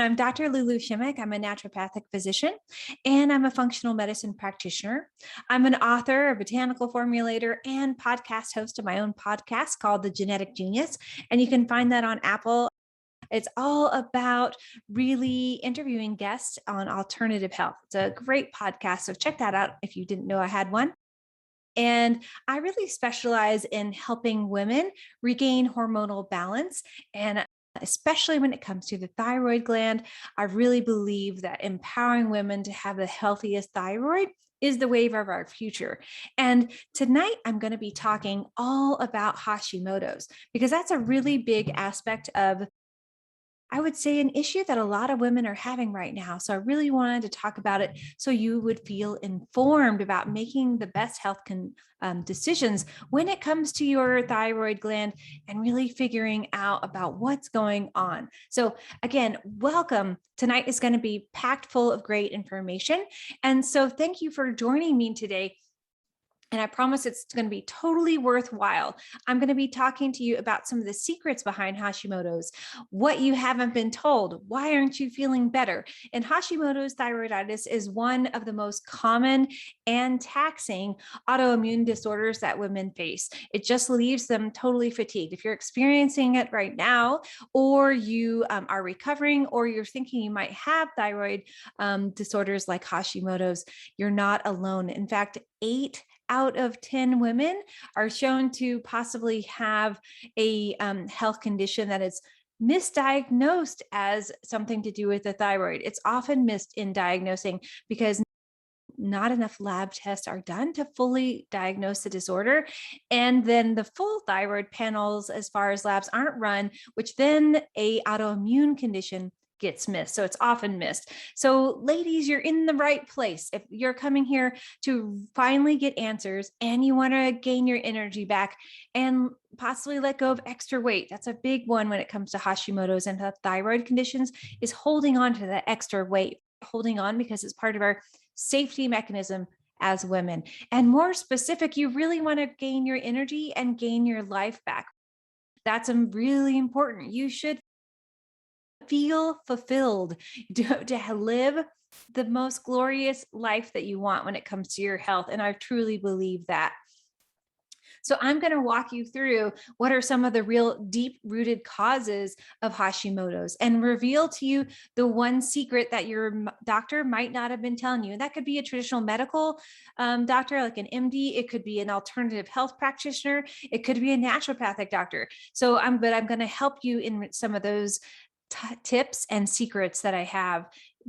I'm Dr. LuLu Shimmick. I'm a naturopathic physician and I'm a functional medicine practitioner. I'm an author, a botanical formulator, and podcast host of my own podcast called The Genetic Genius. And you can find that on Apple. It's all about really interviewing guests on alternative health. It's a great podcast. So check that out if you didn't know I had one. And I really specialize in helping women regain hormonal balance. And especially when it comes to the thyroid gland, I really believe that empowering women to have the healthiest thyroid is the wave of our future. And tonight I'm going to be talking all about Hashimoto's because that's a really big aspect of, I would say, an issue that a lot of women are having right now. So I really wanted to talk about it so you would feel informed about making the best health decisions when it comes to your thyroid gland and really figuring out about what's going on. So again, welcome. Tonight is going to be packed full of great information. And so thank you for joining me today. And I promise it's going to be totally worthwhile. I'm going to be talking to you about some of the secrets behind Hashimoto's, what you haven't been told, why aren't you feeling better? And Hashimoto's thyroiditis is one of the most common and taxing autoimmune disorders that women face. It just leaves them totally fatigued. If you're experiencing it right now, or you are recovering, or you're thinking you might have thyroid disorders like Hashimoto's, you're not alone. In fact, 8 out of 10 women are shown to possibly have a health condition that is misdiagnosed as something to do with the thyroid. It's often missed in diagnosing because not enough lab tests are done to fully diagnose the disorder. And then the full thyroid panels, as far as labs, aren't run, which then a autoimmune condition gets missed. So it's often missed. So ladies, you're in the right place. If you're coming here to finally get answers and you want to gain your energy back and possibly let go of extra weight, that's a big one when it comes to Hashimoto's and the thyroid conditions, is holding on to that extra weight, holding on because it's part of our safety mechanism as women. And more specific, you really want to gain your energy and gain your life back. That's really important. You should feel fulfilled to live the most glorious life that you want when it comes to your health. And I truly believe that. So I'm going to walk you through what are some of the real deep-rooted causes of Hashimoto's and reveal to you the one secret that your doctor might not have been telling you. And that could be a traditional medical doctor, like an MD. It could be an alternative health practitioner. It could be a naturopathic doctor. So I'm going to help you in some of those tips and secrets that I have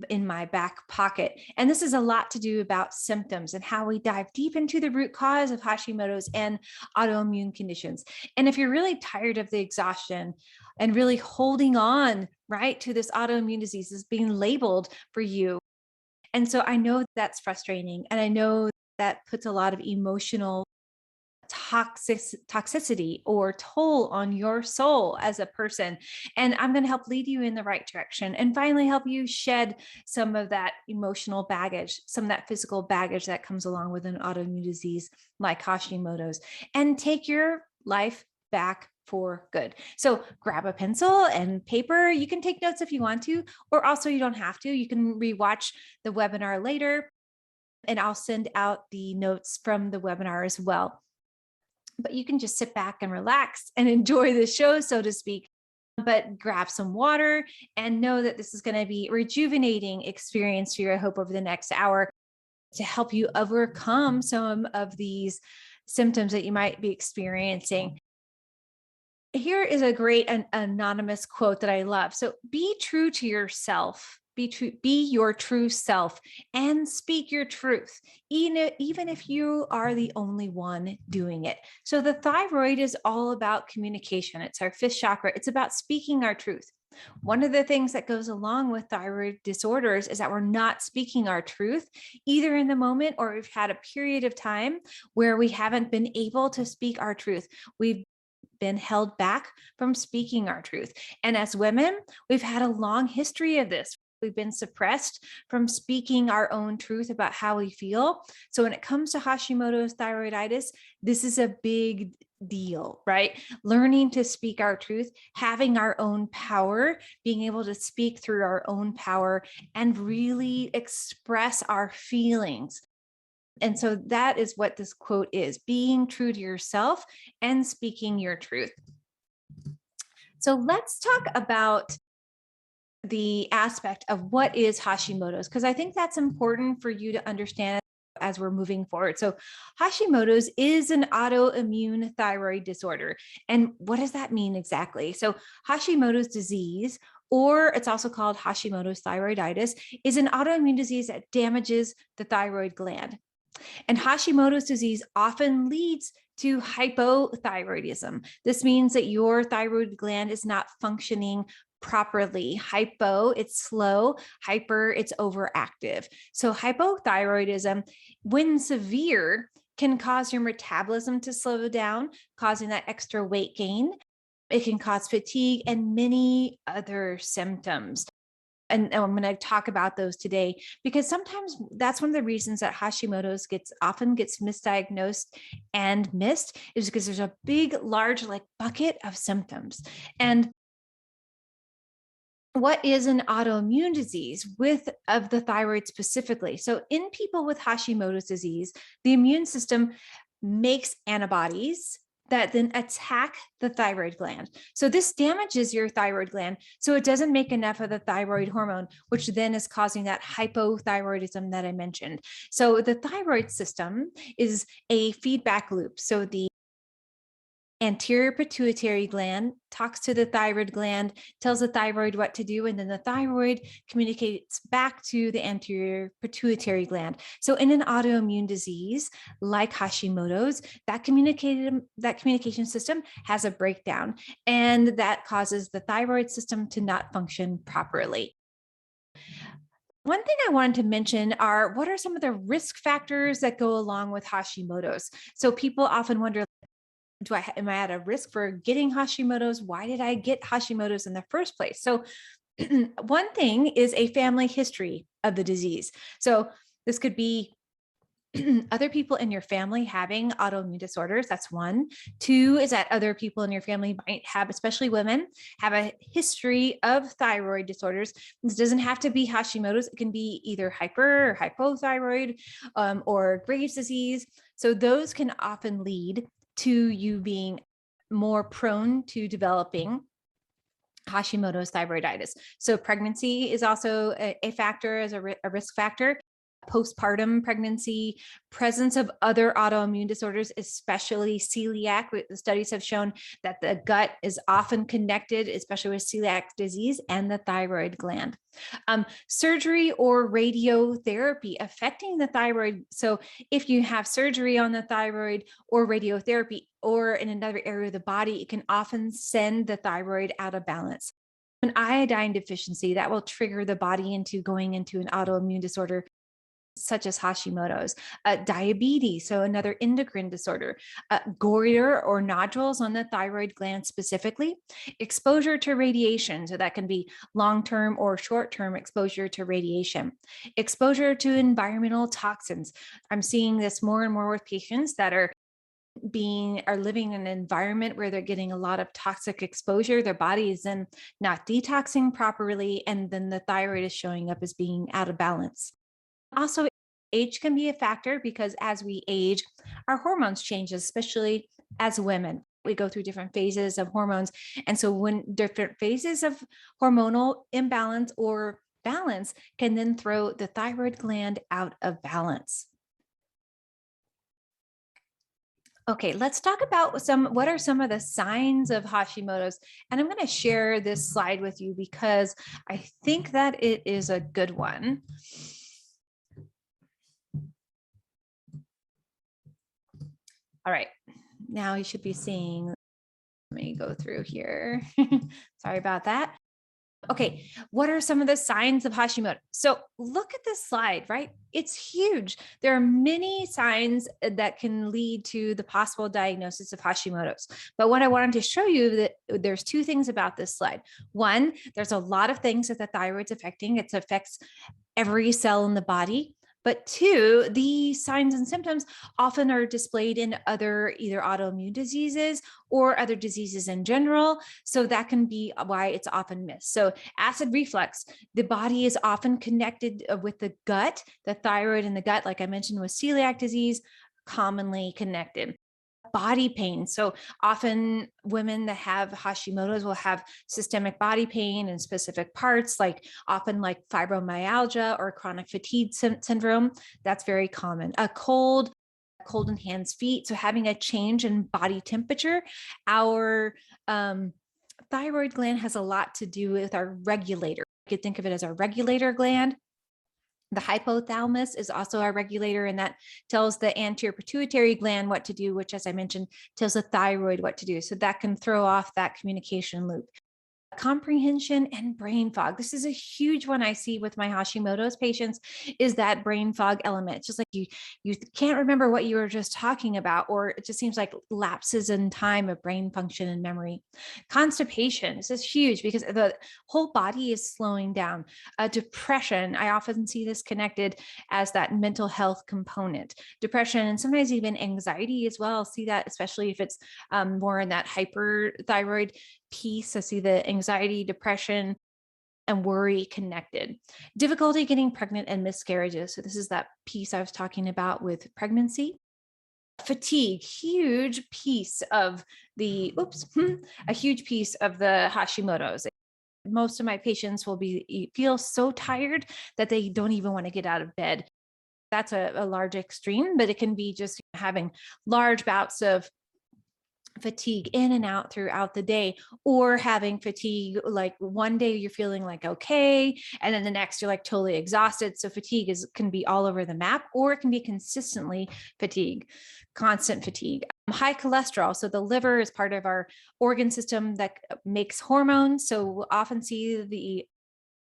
in my back pocket. And this is a lot to do about symptoms and how we dive deep into the root cause of Hashimoto's and autoimmune conditions. And if you're really tired of the exhaustion and really holding on, right, to this autoimmune disease is being labeled for you. And so I know that's frustrating. And I know that puts a lot of emotional toxicity or toll on your soul as a person. And I'm going to help lead you in the right direction and finally help you shed some of that emotional baggage, some of that physical baggage that comes along with an autoimmune disease like Hashimoto's, and take your life back for good. So grab a pencil and paper. You can take notes if you want to, or also you don't have to. You can rewatch the webinar later, and I'll send out the notes from the webinar as well. But you can just sit back and relax and enjoy the show, so to speak. But grab some water and know that this is going to be a rejuvenating experience for you, I hope, over the next hour to help you overcome some of these symptoms that you might be experiencing. Here is a great anonymous quote that I love. So be true to yourself. Be your true self and speak your truth, even if you are the only one doing it. So the thyroid is all about communication. It's our fifth chakra. It's about speaking our truth. One of the things that goes along with thyroid disorders is that we're not speaking our truth, either in the moment or we've had a period of time where we haven't been able to speak our truth. We've been held back from speaking our truth. And as women, we've had a long history of this. We've been suppressed from speaking our own truth about how we feel. So when it comes to Hashimoto's thyroiditis, this is a big deal, right? Learning to speak our truth, having our own power, being able to speak through our own power and really express our feelings. And so that is what this quote is: being true to yourself and speaking your truth. So let's talk about the aspect of what is Hashimoto's, because I think that's important for you to understand as we're moving forward. So Hashimoto's is an autoimmune thyroid disorder. And what does that mean exactly? So Hashimoto's disease, or it's also called Hashimoto's thyroiditis, is an autoimmune disease that damages the thyroid gland. And Hashimoto's disease often leads to hypothyroidism. This means that your thyroid gland is not functioning properly. Hypo, it's slow. Hyper, it's overactive. So hypothyroidism, when severe, can cause your metabolism to slow down, causing that extra weight gain. It can cause fatigue and many other symptoms. And I'm going to talk about those today, because sometimes that's one of the reasons that Hashimoto's often gets misdiagnosed and missed, is because there's a big, large, like bucket of symptoms. And what is an autoimmune disease of the thyroid specifically? So in people with Hashimoto's disease, the immune system makes antibodies that then attack the thyroid gland. So this damages your thyroid gland. So it doesn't make enough of the thyroid hormone, which then is causing that hypothyroidism that I mentioned. So the thyroid system is a feedback loop. So the anterior pituitary gland talks to the thyroid gland, tells the thyroid what to do, and then the thyroid communicates back to the anterior pituitary gland. So in an autoimmune disease like Hashimoto's, that communication system has a breakdown, and that causes the thyroid system to not function properly. One thing I wanted to mention are, what are some of the risk factors that go along with Hashimoto's? So people often wonder, am I at a risk for getting Hashimoto's? Why did I get Hashimoto's in the first place? So one thing is a family history of the disease. So this could be other people in your family having autoimmune disorders. That's one. Two is that other people in your family might have, especially women, have a history of thyroid disorders. This doesn't have to be Hashimoto's. It can be either hyper or hypothyroid or Graves' disease. So those can often lead to you being more prone to developing Hashimoto's thyroiditis. So pregnancy is also a factor, as a risk factor. Postpartum pregnancy, presence of other autoimmune disorders, especially celiac. The studies have shown that the gut is often connected, especially with celiac disease and the thyroid gland. Surgery or radiotherapy affecting the thyroid. So if you have surgery on the thyroid or radiotherapy or in another area of the body, it can often send the thyroid out of balance. An iodine deficiency that will trigger the body into going into an autoimmune disorder such as Hashimoto's, diabetes, so another endocrine disorder, goiter or nodules on the thyroid gland specifically, exposure to radiation, so that can be long-term or short-term exposure to radiation, exposure to environmental toxins. I'm seeing this more and more with patients that are living in an environment where they're getting a lot of toxic exposure. Their body is then not detoxing properly, and then the thyroid is showing up as being out of balance. Also, age can be a factor, because as we age, our hormones change, especially as women. We go through different phases of hormones. And so when different phases of hormonal imbalance or balance can then throw the thyroid gland out of balance. Okay, let's talk about what are some of the signs of Hashimoto's. And I'm going to share this slide with you because I think that it is a good one. All right, now you should be seeing, let me go through here. Sorry about that. Okay, what are some of the signs of Hashimoto? So look at this slide, right? It's huge. There are many signs that can lead to the possible diagnosis of Hashimoto's. But what I wanted to show you that there's two things about this slide. One, there's a lot of things that the thyroid's affecting. It affects every cell in the body. But two, the signs and symptoms often are displayed in other either autoimmune diseases or other diseases in general. So that can be why it's often missed. So acid reflux, the body is often connected with the gut, the thyroid in the gut, like I mentioned with celiac disease, commonly connected. Body pain. So often women that have Hashimoto's will have systemic body pain in specific parts, like often like fibromyalgia or chronic fatigue syndrome. That's very common. A cold in hands, feet. So having a change in body temperature. Our thyroid gland has a lot to do with our regulator. You could think of it as our regulator gland. The hypothalamus is also our regulator, and that tells the anterior pituitary gland what to do, which, as I mentioned, tells the thyroid what to do. So that can throw off that communication loop. Comprehension and brain fog. This is a huge one I see with my Hashimoto's patients, is that brain fog element. It's just like you can't remember what you were just talking about, or it just seems like lapses in time of brain function and memory. Constipation. This is huge because the whole body is slowing down. Depression. I often see this connected as that mental health component. Depression and sometimes even anxiety as well. I'll see that especially if it's more in that hyperthyroid piece. I see the anxiety, depression, and worry connected. Difficulty getting pregnant and miscarriages. So this is that piece I was talking about with pregnancy. Fatigue, huge piece of the, a huge piece of the Hashimoto's. Most of my patients will feel so tired that they don't even want to get out of bed. That's a large extreme, but it can be just having large bouts of fatigue in and out throughout the day, or having fatigue like one day you're feeling like okay, and then the next you're like totally exhausted. So fatigue can be all over the map, or it can be consistently constant fatigue. High cholesterol. So the liver is part of our organ system that makes hormones. So we'll often see the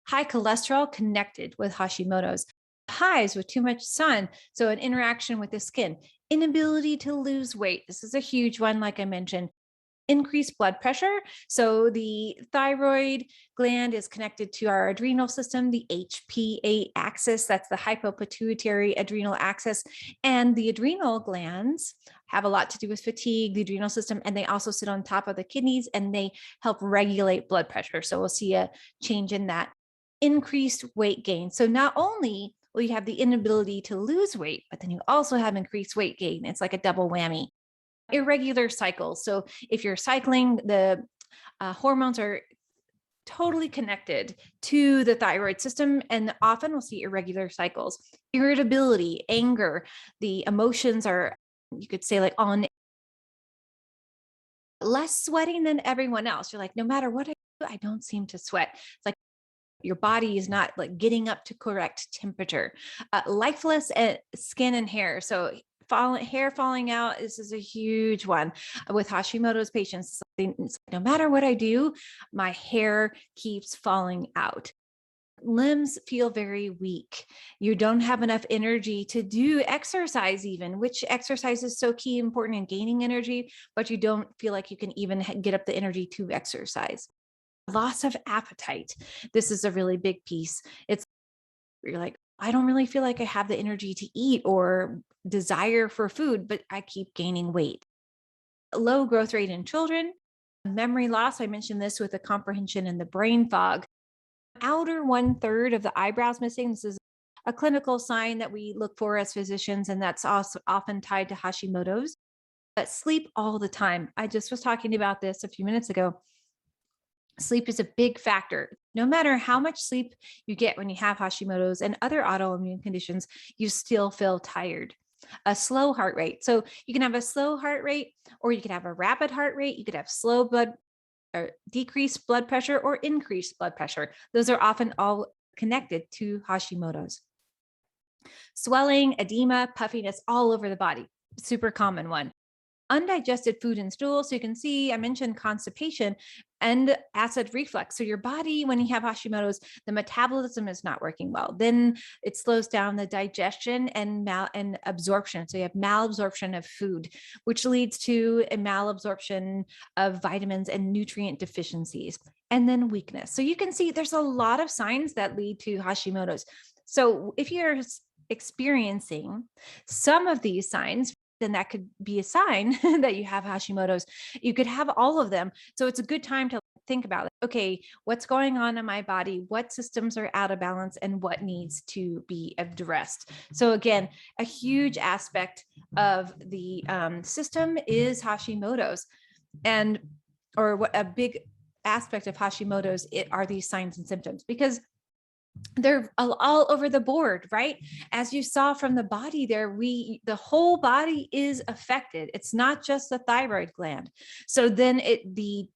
high cholesterol connected with Hashimoto's. Highs with too much sun, so an interaction with the skin. Inability to lose weight. This is a huge one, like I mentioned. Increased blood pressure. So the thyroid gland is connected to our adrenal system, the HPA axis, that's the hypopituitary adrenal axis. And the adrenal glands have a lot to do with fatigue, the adrenal system, and they also sit on top of the kidneys and they help regulate blood pressure. So we'll see a change in that. Increased weight gain. So not only will you have the inability to lose weight, but then you also have increased weight gain. It's like a double whammy. Irregular cycles. So if you're cycling, the hormones are totally connected to the thyroid system, and often we'll see irregular cycles. Irritability, anger, the emotions are, you could say, like on less sweating than everyone else. You're like, no matter what I do, I don't seem to sweat. It's like your body is not like getting up to correct temperature. Lifeless skin and hair. So hair falling out, this is a huge one with Hashimoto's patients. It's no matter what I do, my hair keeps falling out. Limbs feel very weak. You don't have enough energy to do exercise, even, which exercise is so key, important in gaining energy, but you don't feel like you can even get up the energy to exercise. Loss of appetite. This is a really big piece. It's you're like, I don't really feel like I have the energy to eat or desire for food, but I keep gaining weight. Low growth rate in children. Memory loss. I mentioned this with the comprehension and the brain fog. Outer 1/3 of the eyebrows missing. This is a clinical sign that we look for as physicians, and that's also often tied to Hashimoto's. But sleep all the time. I just was talking about this a few minutes ago. Sleep is a big factor. No matter how much sleep you get when you have Hashimoto's and other autoimmune conditions, you still feel tired. A slow heart rate. So you can have a slow heart rate, or you could have a rapid heart rate. You could have slow blood or decreased blood pressure or increased blood pressure. Those are often all connected to Hashimoto's. Swelling, edema, puffiness all over the body. Super common one. Undigested food and stool. So you can see, I mentioned constipation. and acid reflux. So your body, when you have Hashimoto's, the metabolism is not working well. Then it slows down the digestion and absorption. So you have malabsorption of food, which leads to a malabsorption of vitamins and nutrient deficiencies, and then weakness. So you can see there's a lot of signs that lead to Hashimoto's. So if you're experiencing some of these signs, then that could be a sign that you have Hashimoto's. You could have all of them. So it's a good time to think about, okay, what's going on in my body? What systems are out of balance and what needs to be addressed? So again, a huge aspect of the system is Hashimoto's, or what a big aspect of Hashimoto's are these signs and symptoms, because they're all over the board, right? As you saw from the body there, the whole body is affected. It's not just the thyroid gland. So then the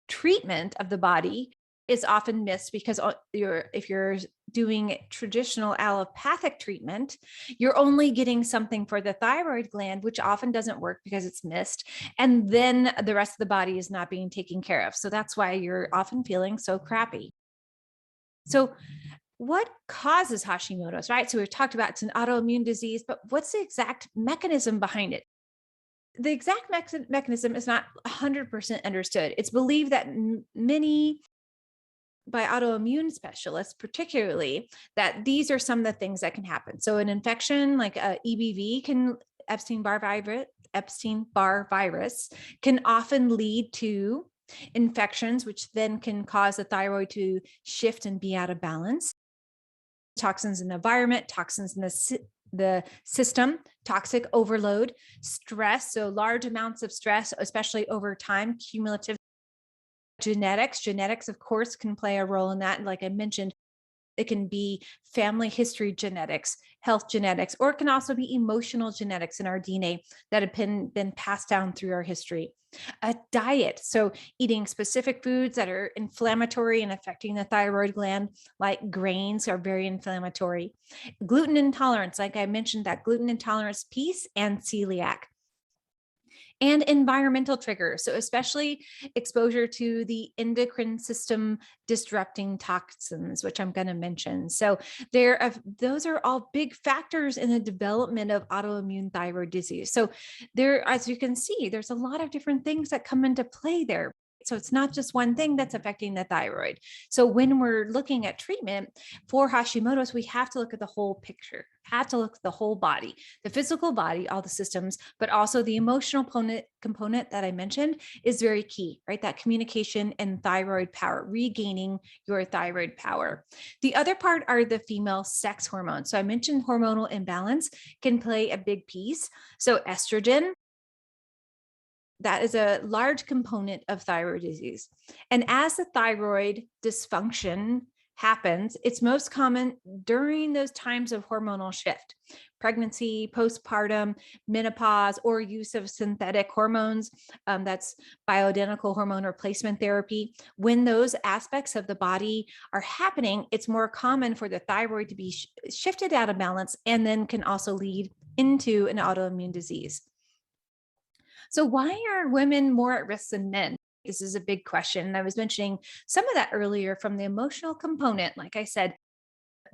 treatment of the body is often missed, because if you're doing traditional allopathic treatment, you're only getting something for the thyroid gland, which often doesn't work because it's missed. And then the rest of the body is not being taken care of. So that's why you're often feeling so crappy. So what causes Hashimoto's, right? So we've talked about it's an autoimmune disease, but what's the exact mechanism behind it? The exact mechanism is not 100% understood. It's believed that many, by autoimmune specialists particularly, that these are some of the things that can happen. So an infection like EBV, Epstein-Barr virus, can often lead to infections, which then can cause the thyroid to shift and be out of balance. Toxins in the environment, toxins in the system, toxic overload, stress, so large amounts of stress, especially over time, cumulative. Genetics, of course, can play a role in that. And like I mentioned, it can be family history genetics, health genetics, or it can also be emotional genetics in our DNA that have been passed down through our history. A diet, so eating specific foods that are inflammatory and affecting the thyroid gland, like grains are very inflammatory. Gluten intolerance, like I mentioned, that gluten intolerance piece, and celiac. And environmental triggers, so especially exposure to the endocrine system disrupting toxins, which I'm going to mention. So those are all big factors in the development of autoimmune thyroid disease. So as you can see, there's a lot of different things that come into play there. So it's not just one thing that's affecting the thyroid. So when we're looking at treatment for Hashimoto's, we have to look at the whole picture, have to look at the whole body, the physical body, all the systems, but also the emotional component that I mentioned is very key, right? That communication and thyroid power, regaining your thyroid power. The other part are the female sex hormones. So I mentioned hormonal imbalance can play a big piece. So estrogen, that is a large component of thyroid disease. And as the thyroid dysfunction happens, it's most common during those times of hormonal shift, pregnancy, postpartum, menopause, or use of synthetic hormones. That's bioidentical hormone replacement therapy. When those aspects of the body are happening, it's more common for the thyroid to be shifted out of balance, and then can also lead into an autoimmune disease. So why are women more at risk than men? This is a big question. And I was mentioning some of that earlier from the emotional component, like I said,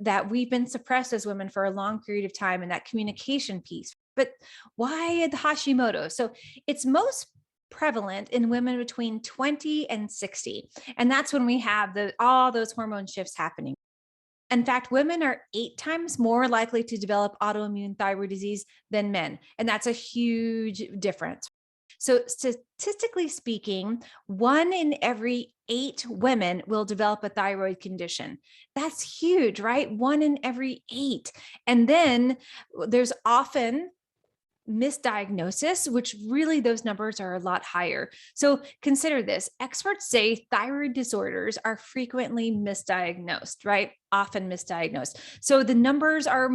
that we've been suppressed as women for a long period of time, and that communication piece. But why the Hashimoto? So it's most prevalent in women between 20 and 60. And that's when we have all those hormone shifts happening. In fact, women are 8 times more likely to develop autoimmune thyroid disease than men. And that's a huge difference. So statistically speaking, 1 in every 8 women will develop a thyroid condition. That's huge, right? 1 in every 8. And then there's often misdiagnosis, which really those numbers are a lot higher. So consider this. Experts say thyroid disorders are frequently misdiagnosed, right? Often misdiagnosed. So the numbers are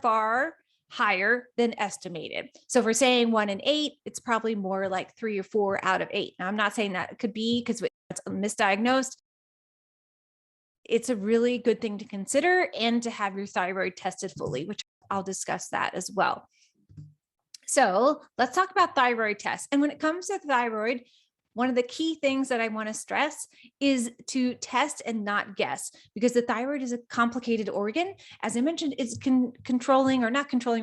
far higher than estimated. So if we're saying 1 in 8, it's probably more like 3 or 4 out of 8. Now, I'm not saying that it could be because it's misdiagnosed. It's a really good thing to consider, and to have your thyroid tested fully, which I'll discuss that as well. So let's talk about thyroid tests. And when it comes to thyroid, one of the key things that I want to stress is to test and not guess, because the thyroid is a complicated organ. As I mentioned, it's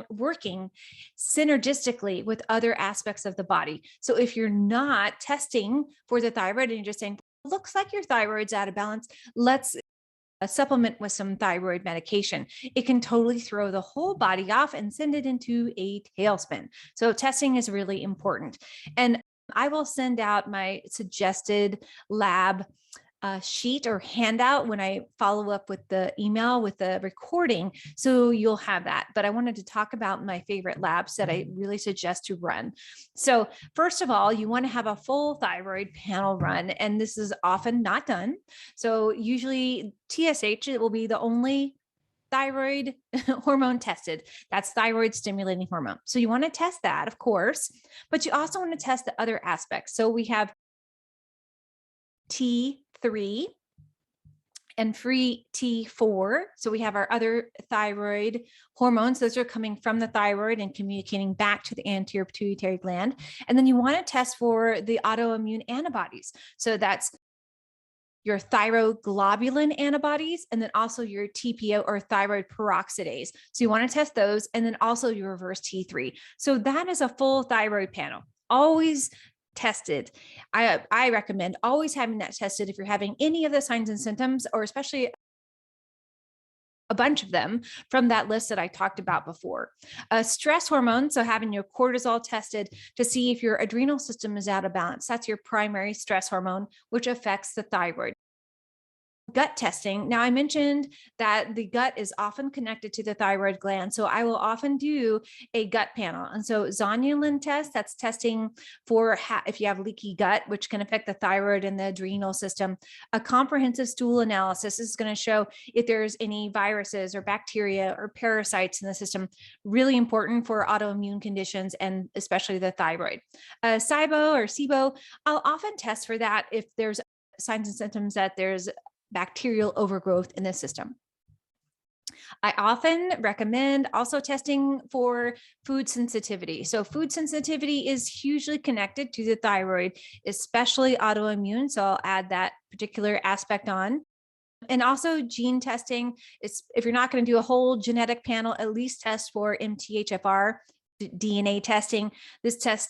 working synergistically with other aspects of the body. So if you're not testing for the thyroid and you're just saying, looks like your thyroid's out of balance, let's supplement with some thyroid medication, it can totally throw the whole body off and send it into a tailspin. So testing is really important. And I will send out my suggested lab sheet or handout when I follow up with the email with the recording. So you'll have that. But I wanted to talk about my favorite labs that I really suggest to run. So first of all, you want to have a full thyroid panel run, and this is often not done. So usually TSH, it will be the only thyroid hormone tested. That's thyroid stimulating hormone. So you want to test that, of course, but you also want to test the other aspects. So we have T3 and free T4. So we have our other thyroid hormones. Those are coming from the thyroid and communicating back to the anterior pituitary gland. And then you want to test for the autoimmune antibodies. So that's your thyroglobulin antibodies, and then also your TPO or thyroid peroxidase. So you want to test those, and then also your reverse T3. So that is a full thyroid panel. Always tested. I recommend always having that tested if you're having any of the signs and symptoms, or especially a bunch of them from that list that I talked about before. Stress hormone, so having your cortisol tested to see if your adrenal system is out of balance. That's your primary stress hormone, which affects the thyroid. Gut testing. Now, I mentioned that the gut is often connected to the thyroid gland. So I will often do a gut panel. And so zonulin test, that's testing for if you have leaky gut, which can affect the thyroid and the adrenal system. A comprehensive stool analysis is going to show if there's any viruses or bacteria or parasites in the system. Really important for autoimmune conditions and especially the thyroid. SIBO or SIBO, I'll often test for that if there's signs and symptoms that there's bacterial overgrowth in the system. I often recommend also testing for food sensitivity. So food sensitivity is hugely connected to the thyroid, especially autoimmune. So I'll add that particular aspect on. And also gene testing. If you're not going to do a whole genetic panel, at least test for MTHFR. DNA testing. This test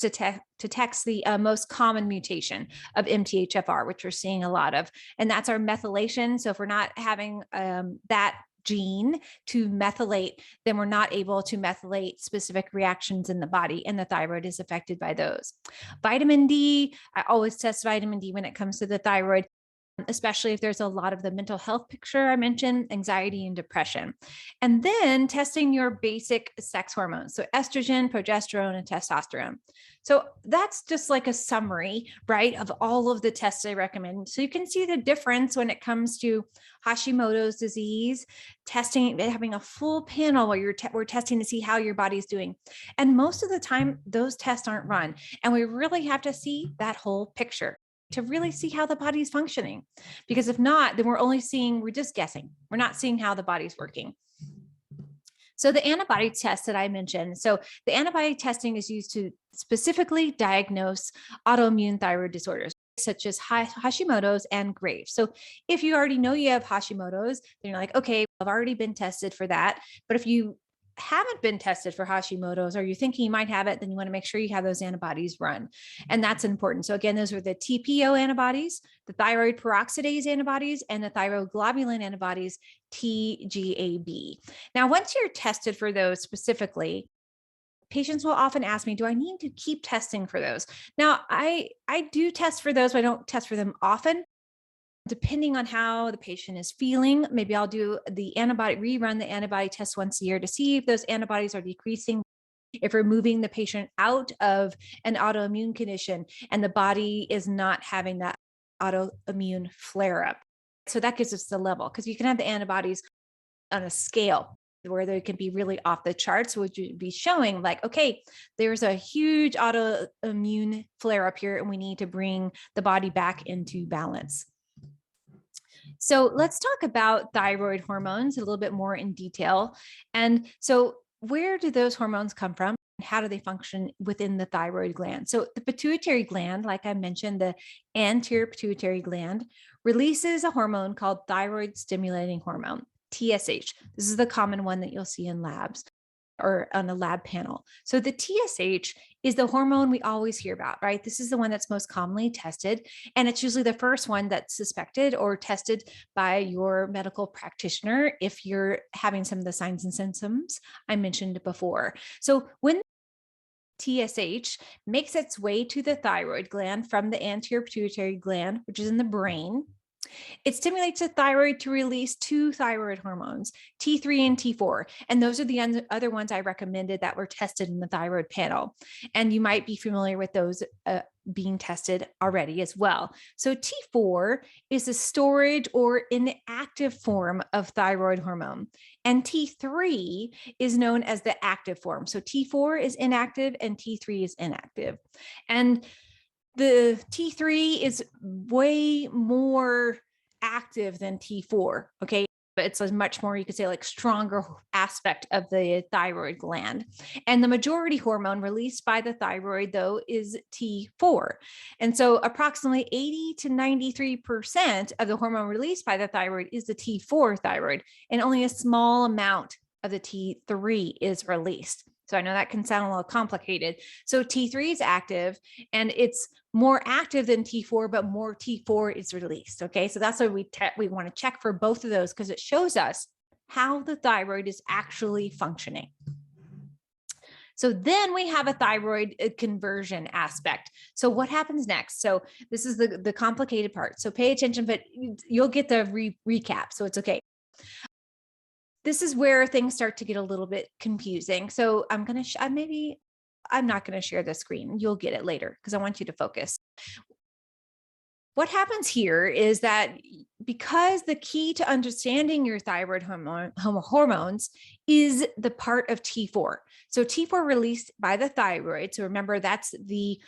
detects the most common mutation of MTHFR, which we're seeing a lot of, and that's our methylation. So if we're not having that gene to methylate, then we're not able to methylate specific reactions in the body, and the thyroid is affected by those. Vitamin D, I always test vitamin D when it comes to the thyroid, especially if there's a lot of the mental health picture I mentioned, anxiety and depression. And then testing your basic sex hormones, so estrogen, progesterone, and testosterone. So that's just like a summary, right, of all of the tests I recommend. So you can see the difference when it comes to Hashimoto's disease, testing, having a full panel where we're testing to see how your body's doing. And most of the time, those tests aren't run. And we really have to see that whole picture to really see how the body's functioning. Because if not, then we're just guessing. We're not seeing how the body's working. So the antibody test that I mentioned, so the antibody testing is used to specifically diagnose autoimmune thyroid disorders, such as Hashimoto's and Graves. So if you already know you have Hashimoto's, then you're like, okay, I've already been tested for that. But if you haven't been tested for Hashimoto's, or you're thinking you might have it, then you want to make sure you have those antibodies run. And that's important. So again, those are the TPO antibodies, the thyroid peroxidase antibodies, and the thyroglobulin antibodies, TGAB. Now, once you're tested for those specifically, patients will often ask me, do I need to keep testing for those? Now, I do test for those, but I don't test for them often. Depending on how the patient is feeling, maybe I'll do rerun the antibody test once a year to see if those antibodies are decreasing, if we're moving the patient out of an autoimmune condition and the body is not having that autoimmune flare up. So that gives us the level, because you can have the antibodies on a scale where they can be really off the charts, which would be showing like, okay, there's a huge autoimmune flare up here and we need to bring the body back into balance. So let's talk about thyroid hormones a little bit more in detail. And so where do those hormones come from? how do they function within the thyroid gland? So the pituitary gland, like I mentioned, the anterior pituitary gland releases a hormone called thyroid stimulating hormone, TSH. This is the common one that you'll see in labs or on a lab panel. So the TSH is the hormone we always hear about, right? This is the one that's most commonly tested. And it's usually the first one that's suspected or tested by your medical practitioner if you're having some of the signs and symptoms I mentioned before. So when TSH makes its way to the thyroid gland from the anterior pituitary gland, which is in the brain, it stimulates the thyroid to release two thyroid hormones, T3 and T4. And those are the other ones I recommended that were tested in the thyroid panel. And you might be familiar with those being tested already as well. So T4 is a storage or inactive form of thyroid hormone. And T3 is known as the active form. So T4 is inactive and T3 is inactive. And the T3 is way more active than T4, okay? But it's a much more, you could say, like stronger aspect of the thyroid gland. And the majority hormone released by the thyroid, though, is T4. And so approximately 80 to 93% of the hormone released by the thyroid is the T4 thyroid, and only a small amount of the T3 is released. So I know that can sound a little complicated. So T3 is active and it's more active than T4, but more T4 is released. Okay. So that's why we want to check for both of those because it shows us how the thyroid is actually functioning. So then we have a thyroid conversion aspect. So what happens next? So this is the complicated part. So pay attention, but you'll get the recap. So it's okay. This is where things start to get a little bit confusing. So I'm going to, I'm not going to share the screen. You'll get it later because I want you to focus. What happens here is that because the key to understanding your thyroid hormones is the part of T4. So T4 released by the thyroid. So remember, that's we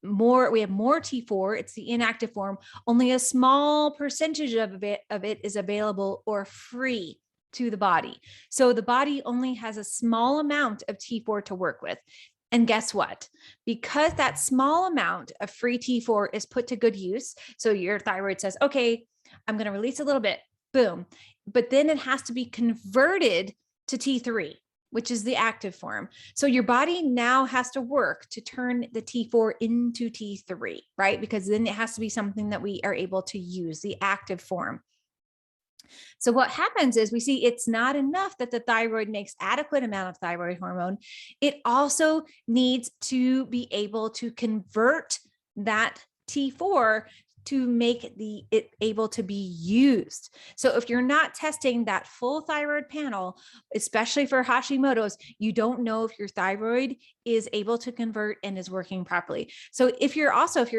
have more T4. It's the inactive form. Only a small percentage of it is available or free to the body. So the body only has a small amount of T4 to work with. And guess what? Because that small amount of free T4 is put to good use. So your thyroid says, okay, I'm going to release a little bit, boom. But then it has to be converted to T3, which is the active form. So your body now has to work to turn the T4 into T3, right? Because then it has to be something that we are able to use, the active form. So what happens is we see it's not enough that the thyroid makes adequate amount of thyroid hormone. It also needs to be able to convert that T4 to make it able to be used. So if you're not testing that full thyroid panel, especially for Hashimoto's, you don't know if your thyroid is able to convert and is working properly. So if you're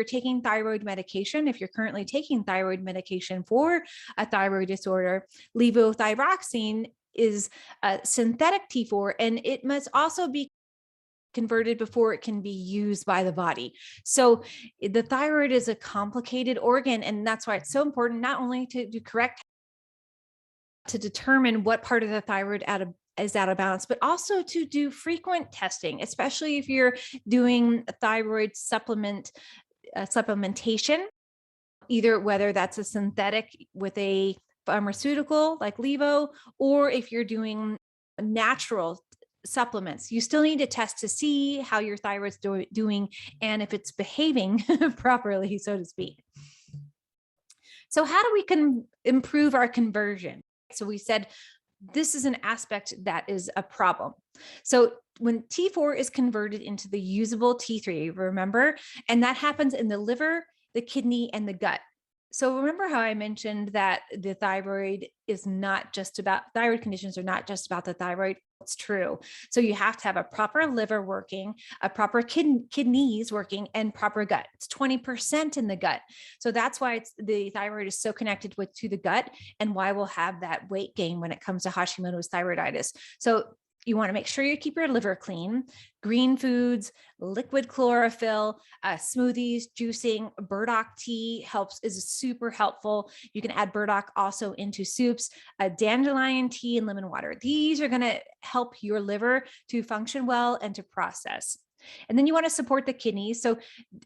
taking thyroid medication, if you're currently taking thyroid medication for a thyroid disorder, levothyroxine is a synthetic T4, and it must also be converted before it can be used by the body. So the thyroid is a complicated organ, and that's why it's so important not only to do correct, to determine what part of the thyroid is out of balance, but also to do frequent testing, especially if you're doing a thyroid supplementation, either whether that's a synthetic with a pharmaceutical like Levo, or if you're doing natural supplements. You still need to test to see how your thyroid's doing and if it's behaving properly, so to speak. So how do we improve our conversion? So we said this is an aspect that is a problem. So when T4 is converted into the usable T3, remember, and that happens in the liver, the kidney, and the gut. So remember how I mentioned that the thyroid conditions are not just about the thyroid. It's true. So you have to have a proper liver working, a proper kidneys working, and proper gut. It's 20% in the gut. So that's why the thyroid is so connected to the gut, and why we'll have that weight gain when it comes to Hashimoto's thyroiditis. So You want to make sure you keep your liver clean. Green foods, liquid chlorophyll, smoothies, juicing, burdock tea is super helpful. You can add burdock also into soups, dandelion tea and lemon water. These are going to help your liver to function well and to process. And then you want to support the kidneys. So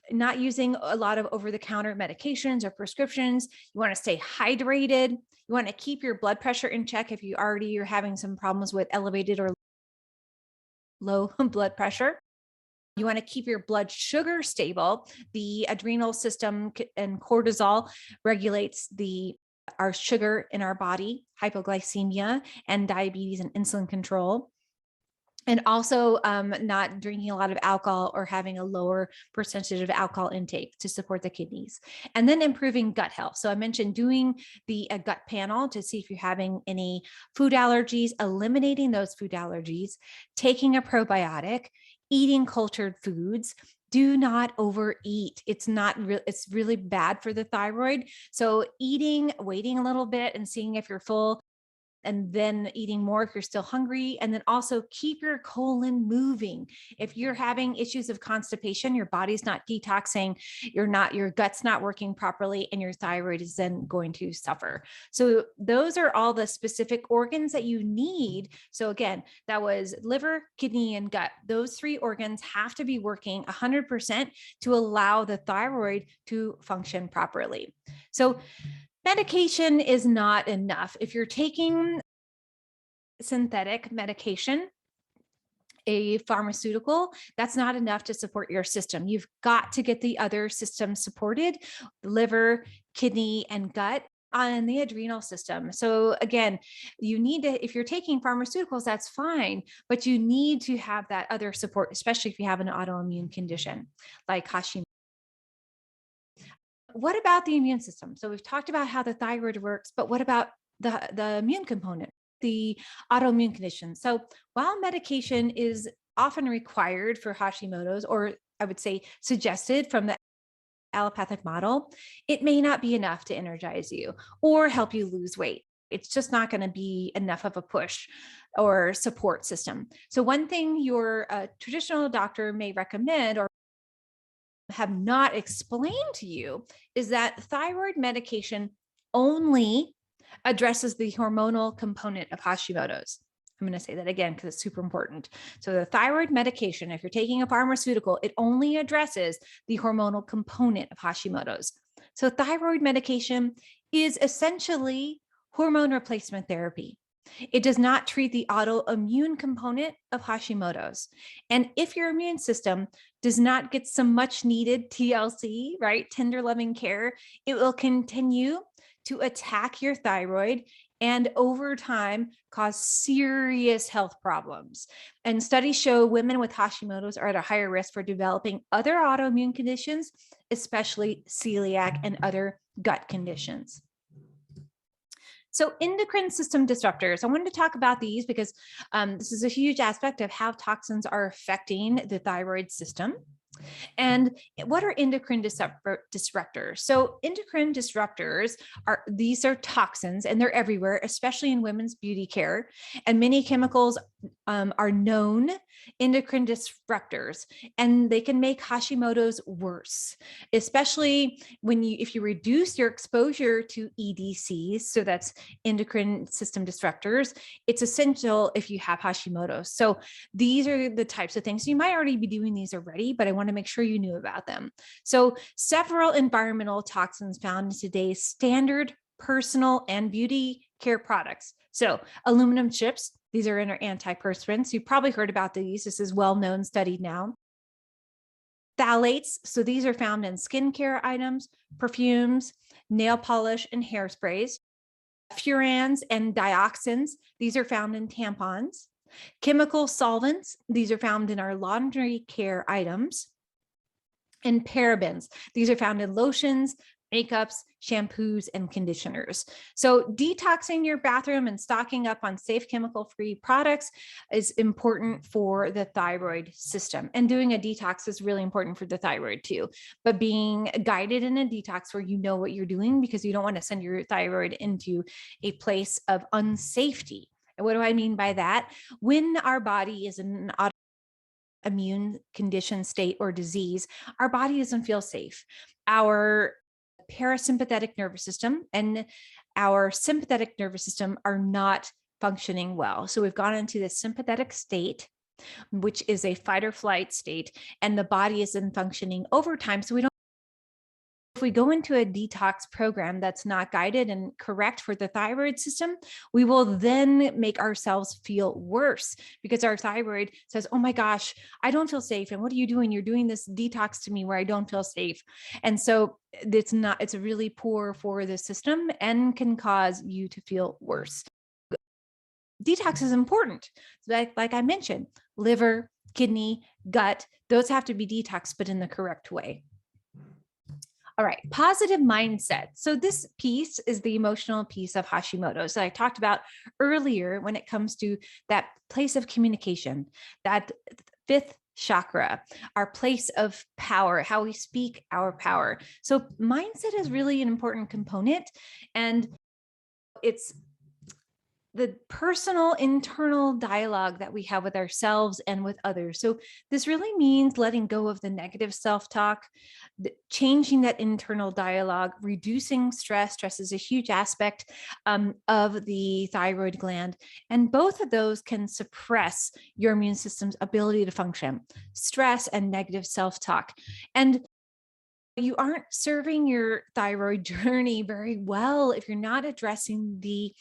not using a lot of over-the-counter medications or prescriptions. You want to stay hydrated. You want to keep your blood pressure in check if you're having some problems with elevated or low blood pressure. You want to keep your blood sugar stable. The adrenal system and cortisol regulates our sugar in our body, hypoglycemia, and diabetes and insulin control. And also not drinking a lot of alcohol or having a lower percentage of alcohol intake to support the kidneys. And then improving gut health. So I mentioned doing the gut panel to see if you're having any food allergies, eliminating those food allergies, taking a probiotic, eating cultured foods. Do not overeat. It's really bad for the thyroid. So waiting a little bit and seeing if you're full, and then eating more if you're still hungry. And then also keep your colon moving. If you're having issues of constipation, your body's not detoxing, your gut's not working properly, and your thyroid is then going to suffer. So those are all the specific organs that you need. So again, that was liver, kidney, and gut. Those 3 organs have to be working 100% to allow the thyroid to function properly. So medication is not enough. If you're taking synthetic medication, a pharmaceutical, that's not enough to support your system. You've got to get the other systems supported, the liver, kidney, and gut, and the adrenal system. So again, if you're taking pharmaceuticals, that's fine, but you need to have that other support, especially if you have an autoimmune condition like Hashimoto. What about the immune system? So we've talked about how the thyroid works, but what about the immune component, the autoimmune condition? So while medication is often required for Hashimoto's, or I would say suggested from the allopathic model, it may not be enough to energize you or help you lose weight. It's just not going to be enough of a push or support system. So one thing your traditional doctor may recommend or have not explained to you is that thyroid medication only addresses the hormonal component of Hashimoto's. I'm going to say that again because it's super important. So the thyroid medication, if you're taking a pharmaceutical, it only addresses the hormonal component of Hashimoto's. So thyroid medication is essentially hormone replacement therapy. It does not treat the autoimmune component of Hashimoto's. And if your immune system does not get some much needed TLC, right, tender loving care, it will continue to attack your thyroid and over time cause serious health problems. And studies show women with Hashimoto's are at a higher risk for developing other autoimmune conditions, especially celiac and other gut conditions. So endocrine system disruptors, I wanted to talk about these because this is a huge aspect of how toxins are affecting the thyroid system. And what are endocrine disruptors? So endocrine disruptors these are toxins, and they're everywhere, especially in women's beauty care. And many chemicals are known endocrine disruptors, and they can make Hashimoto's worse, especially if you reduce your exposure to EDCs. So that's endocrine system disruptors. It's essential if you have Hashimoto's. So these are the types of things. You might already be doing these already, but I want to make sure you knew about them. So several environmental toxins found in today's standard personal and beauty care products. So aluminum chips, these are in our antiperspirants. You've probably heard about these. This is well known, studied now. Phthalates, so these are found in skincare items, perfumes, nail polish, and hairsprays. Furans and dioxins, these are found in tampons. Chemical solvents, these are found in our laundry care items. And parabens, these are found in lotions, makeups, shampoos, and conditioners. So detoxing your bathroom and stocking up on safe chemical-free products is important for the thyroid system. And doing a detox is really important for the thyroid too. But being guided in a detox where you know what you're doing, because you don't want to send your thyroid into a place of unsafety. And what do I mean by that? When our body is in an autoimmune condition, state, or disease, our body doesn't feel safe. Our parasympathetic nervous system and our sympathetic nervous system are not functioning well. So we've gone into this sympathetic state, which is a fight or flight state, and the body isn't functioning over time. So if we go into a detox program that's not guided and correct for the thyroid system, we will then make ourselves feel worse because our thyroid says, oh my gosh, I don't feel safe. And what are you doing? You're doing this detox to me where I don't feel safe. And so it's really poor for the system and can cause you to feel worse. Detox is important. Like I mentioned, liver, kidney, gut, those have to be detoxed, but in the correct way. All right, positive mindset. So this piece is the emotional piece of Hashimoto's that I talked about earlier when it comes to that place of communication, that fifth chakra, our place of power, how we speak our power. So mindset is really an important component, and it's the personal internal dialogue that we have with ourselves and with others. So this really means letting go of the negative self-talk, changing that internal dialogue, reducing stress. Stress is a huge aspect of the thyroid gland. And both of those can suppress your immune system's ability to function, stress and negative self-talk. And you aren't serving your thyroid journey very well if you're not addressing the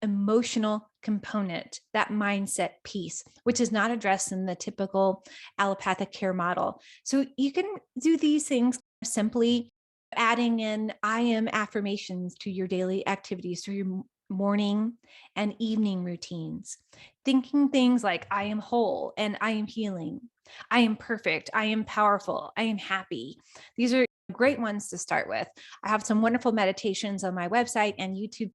emotional component, that mindset piece, which is not addressed in the typical allopathic care model. So you can do these things simply adding in I am affirmations to your daily activities, to your morning and evening routines, thinking things like I am whole and I am healing. I am perfect. I am powerful. I am happy. These are great ones to start with. I have some wonderful meditations on my website and YouTube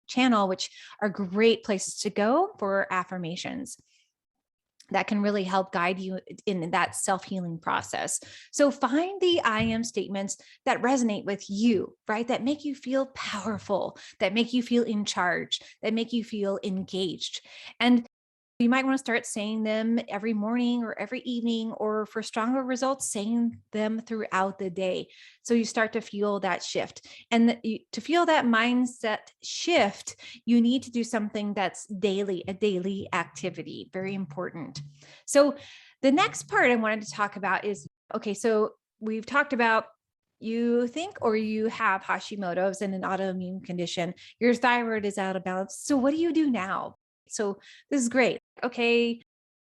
channel, which are great places to go for affirmations that can really help guide you in that self-healing process. So find the I am statements that resonate with you, right? That make you feel powerful, that make you feel in charge, that make you feel engaged. And you might want to start saying them every morning or every evening, or for stronger results, saying them throughout the day. So you start to feel that shift. And to feel that mindset shift, you need to do something that's daily, a daily activity. Very important. So the next part I wanted to talk about is, okay, so we've talked about you think or you have Hashimoto's and an autoimmune condition. Your thyroid is out of balance. So what do you do now? So this is great. Okay,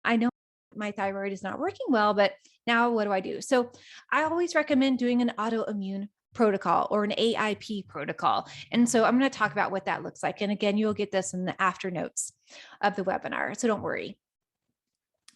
I know my thyroid is not working well, but now what do I do? So I always recommend doing an autoimmune protocol or an AIP protocol. And so I'm going to talk about what that looks like. And again, you'll get this in the after notes of the webinar, so don't worry.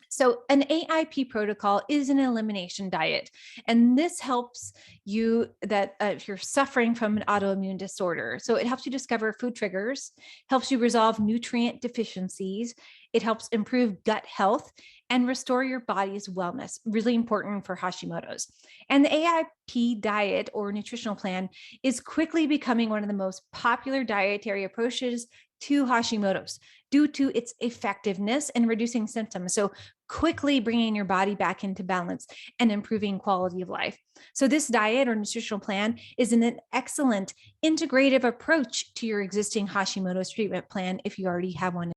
So an AIP protocol is an elimination diet, and this helps you that if you're suffering from an autoimmune disorder. So it helps you discover food triggers, helps you resolve nutrient deficiencies, it helps improve gut health and restore your body's wellness. Really important for Hashimoto's. And the AIP diet or nutritional plan is quickly becoming one of the most popular dietary approaches to Hashimoto's due to its effectiveness in reducing symptoms. So quickly bringing your body back into balance and improving quality of life. So this diet or nutritional plan is an excellent integrative approach to your existing Hashimoto's treatment plan if you already have one.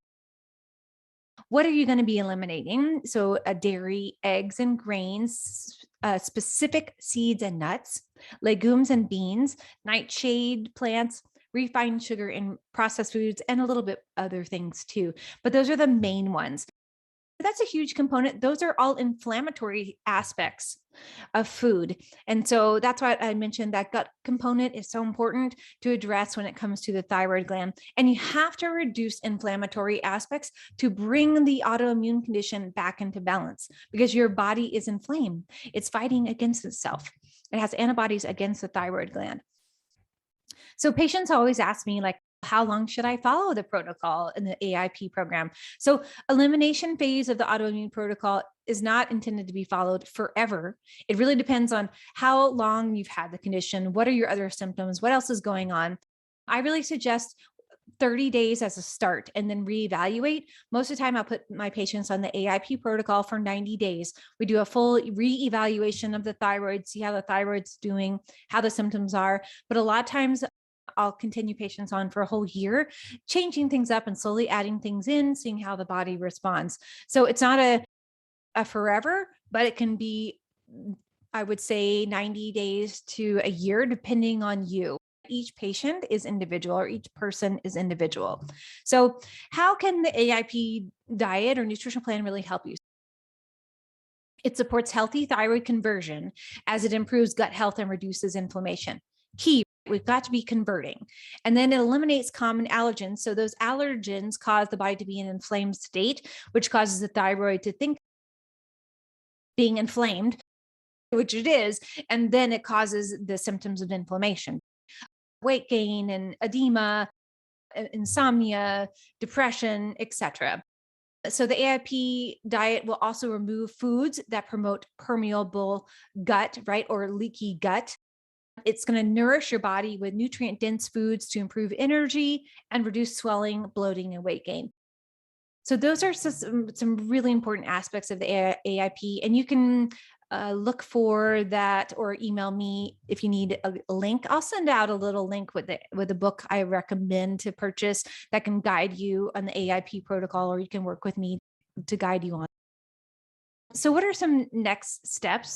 What are you going to be eliminating? So dairy, eggs, and grains, specific seeds and nuts, legumes and beans, nightshade plants, refined sugar and processed foods, and a little bit other things too. But those are the main ones. That's a huge component. Those are all inflammatory aspects of food. And so that's why I mentioned that gut component is so important to address when it comes to the thyroid gland. And you have to reduce inflammatory aspects to bring the autoimmune condition back into balance because your body is inflamed. It's fighting against itself. It has antibodies against the thyroid gland. So patients always ask me, like, how long should I follow the protocol in the AIP program? So elimination phase of the autoimmune protocol is not intended to be followed forever. It really depends on how long you've had the condition. What are your other symptoms? What else is going on? I really suggest 30 days as a start and then reevaluate. Most of the time, I'll put my patients on the AIP protocol for 90 days. We do a full reevaluation of the thyroid, see how the thyroid's doing, how the symptoms are. But a lot of times, I'll continue patients on for a whole year, changing things up and slowly adding things in, seeing how the body responds. So it's not a forever, but it can be, I would say, 90 days to a year, depending on you. Each patient is individual, or each person is individual. So how can the AIP diet or nutrition plan really help you? It supports healthy thyroid conversion as it improves gut health and reduces inflammation. Key, we've got to be converting. And then it eliminates common allergens. So those allergens cause the body to be in an inflamed state, which causes the thyroid to think being inflamed, which it is, and then it causes the symptoms of inflammation, weight gain and edema, insomnia, depression, etc. So the AIP diet will also remove foods that promote permeable gut, right, or leaky gut. It's going to nourish your body with nutrient-dense foods to improve energy and reduce swelling, bloating, and weight gain. So those are some really important aspects of the AIP, and you can look for that or email me if you need a link. I'll send out a little link with the book I recommend to purchase that can guide you on the AIP protocol, or you can work with me to guide you on. So what are some next steps?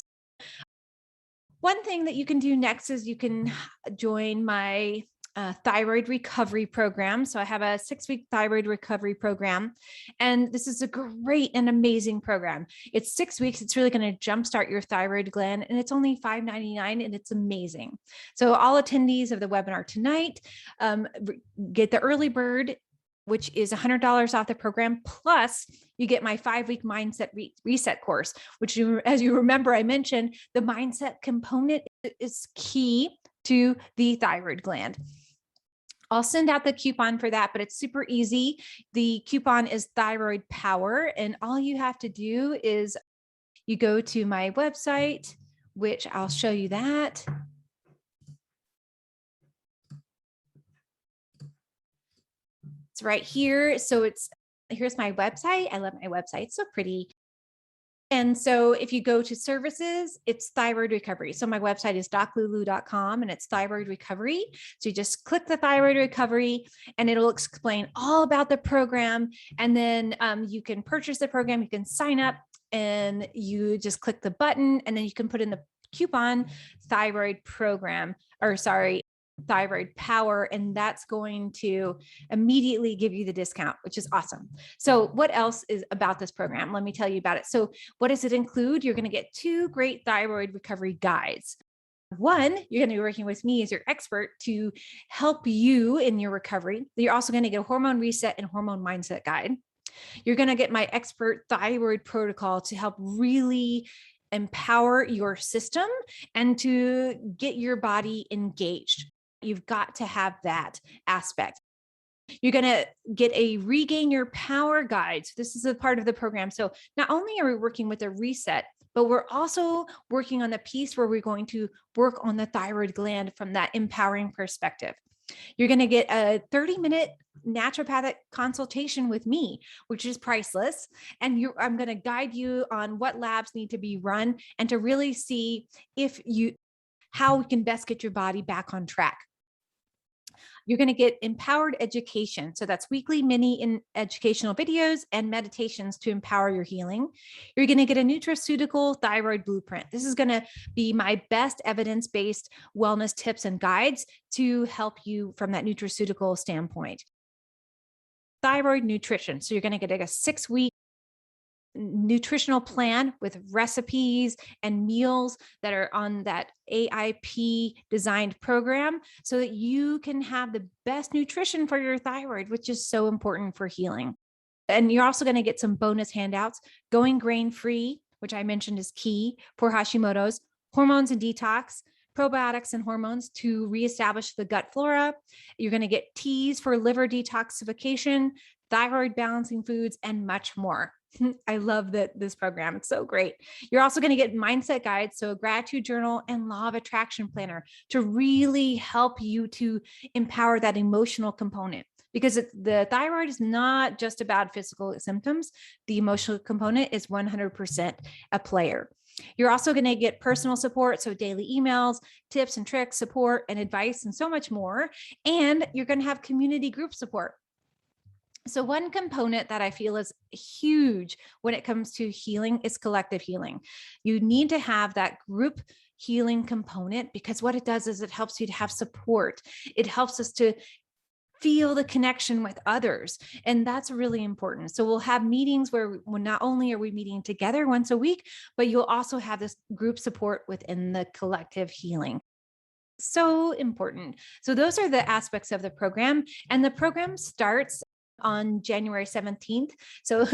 One thing that you can do next is you can join my thyroid recovery program. So I have a 6-week thyroid recovery program, and this is a great and amazing program. It's 6 weeks. It's really going to jumpstart your thyroid gland, and it's only $5.99, and it's amazing. So all attendees of the webinar tonight get the early bird, which is $100 off the program. Plus you get my 5-week mindset reset course, which as you remember, I mentioned the mindset component is key to the thyroid gland. I'll send out the coupon for that, but it's super easy. The coupon is Thyroid Power, and all you have to do is you go to my website, which I'll show you that. It's right here. So here's my website. I love my website. It's so pretty. And so if you go to services, it's Thyroid Recovery. So my website is doclulu.com, and it's Thyroid Recovery. So you just click the Thyroid Recovery and it'll explain all about the program. And then you can purchase the program, you can sign up, and you just click the button, and then you can put in the coupon Thyroid Power, and that's going to immediately give you the discount, which is awesome. So what else is about this program? Let me tell you about it. So what does it include? You're going to get 2 great thyroid recovery guides. One, you're going to be working with me as your expert to help you in your recovery. You're also going to get a hormone reset and hormone mindset guide. You're going to get my expert thyroid protocol to help really empower your system and to get your body engaged. You've got to have that aspect. You're going to get a regain your power guide. So this is a part of the program. So not only are we working with a reset, but we're also working on the piece where we're going to work on the thyroid gland from that empowering perspective. You're going to get a 30-minute naturopathic consultation with me, which is priceless. And I'm going to guide you on what labs need to be run and to really see how we can best get your body back on track. You're going to get empowered education. So that's weekly mini educational videos and meditations to empower your healing. You're going to get a nutraceutical thyroid blueprint. This is going to be my best evidence-based wellness tips and guides to help you from that nutraceutical standpoint. Thyroid nutrition. So you're going to get a 6-week nutritional plan with recipes and meals that are on that AIP designed program so that you can have the best nutrition for your thyroid, which is so important for healing. And you're also going to get some bonus handouts, going grain-free, which I mentioned is key for Hashimoto's, hormones and detox, probiotics and hormones to reestablish the gut flora. You're going to get teas for liver detoxification, thyroid balancing foods, and much more. I love this program. It's so great. You're also going to get mindset guides, so a gratitude journal and law of attraction planner to really help you to empower that emotional component. because the thyroid is not just about physical symptoms. The emotional component is 100% a player. You're also going to get personal support, so daily emails, tips and tricks, support and advice, and so much more. And you're going to have community group support. So one component that I feel is huge when it comes to healing is collective healing. You need to have that group healing component, because what it does is it helps you to have support. It helps us to feel the connection with others. And that's really important. So we'll have meetings where not only are we meeting together once a week, but you'll also have this group support within the collective healing. So important. So those are the aspects of the program. And the program starts on January 17th. So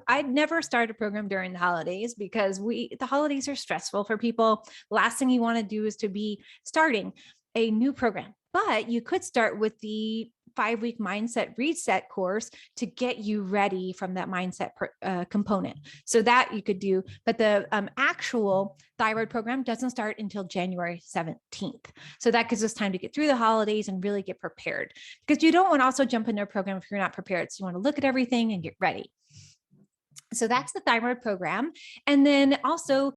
I'd never start a program during the holidays, because the holidays are stressful for people. Last thing you want to do is to be starting a new program. But you could start with the 5-week mindset reset course to get you ready from that mindset component. So that you could do, but the actual thyroid program doesn't start until January 17th. So that gives us time to get through the holidays and really get prepared, because you don't want to also jump into a program if you're not prepared. So you want to look at everything and get ready. So that's the thyroid program. And then also,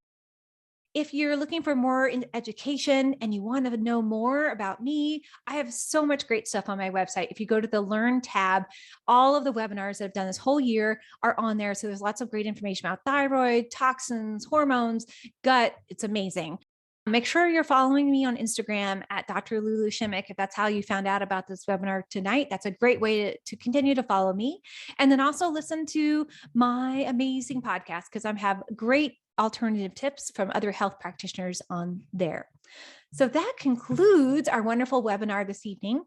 if you're looking for more education and you want to know more about me, I have so much great stuff on my website. If you go to the Learn tab, all of the webinars that I've done this whole year are on there. So there's lots of great information about thyroid, toxins, hormones, gut. It's amazing. Make sure you're following me on Instagram at Dr. LuLu Shimmick. If that's how you found out about this webinar tonight, that's a great way to continue to follow me. And then also listen to my amazing podcast, because I have great alternative tips from other health practitioners on there. So that concludes our wonderful webinar this evening.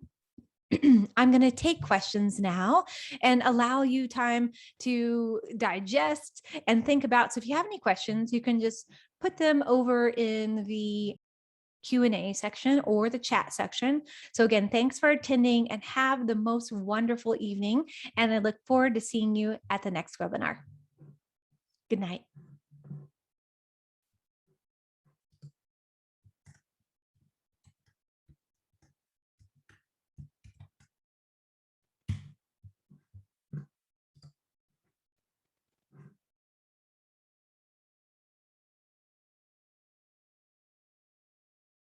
I'm going to take questions now and allow you time to digest and think about. So if you have any questions, you can just put them over in the Q&A section or the chat section. So again, thanks for attending and have the most wonderful evening. And I look forward to seeing you at the next webinar. Good night.